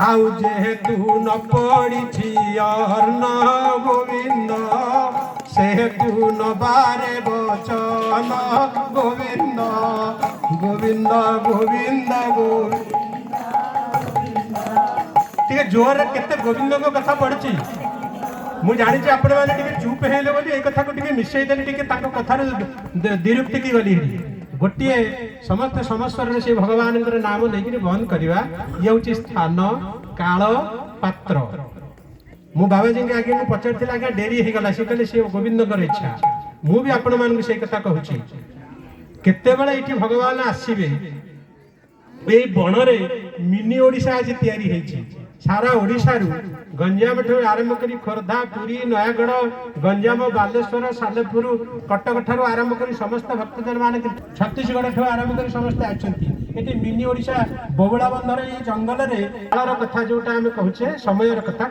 आउ जेहेतु न पड़ी अर्न गोविंद सेहेतु न बारे बचन गोविंद गोविंद गोविंद गोविंद जोर केते गोविंद को कथा पढ़ी मु जानी आपण मैंने चुप हेले बोली ए कथा को मिसई देली कथा दिरुक्ति की गली गोटे समस्त समस्वर से भगवान नाम नहीं बंद करवा ये हूँ स्थान काल पात्र मु बाबाजी के आगे पचार आगे डेरी हो गला सी कहले सी गोविंद इच्छा मु भी आपण मान से कथा कहूँ केते बेले ये भगवान आसबे ये बनरे मिनी ओडिशा आज तैयारी होती सारा ओडिशा गंजाम ठू आरंभ करी खोर्धा पुरी नयागढ़ गंजाम बालेश्वर सालेपुर कटक ठार आरंभ करी समस्त भक्तजन मान छत्तीसगढ़ ठू आरंभ करी समस्त आछंती मिनी ओडिशा बबुला बंधर ये जंगल रे कथा जोटा आम कहूचे समय कथा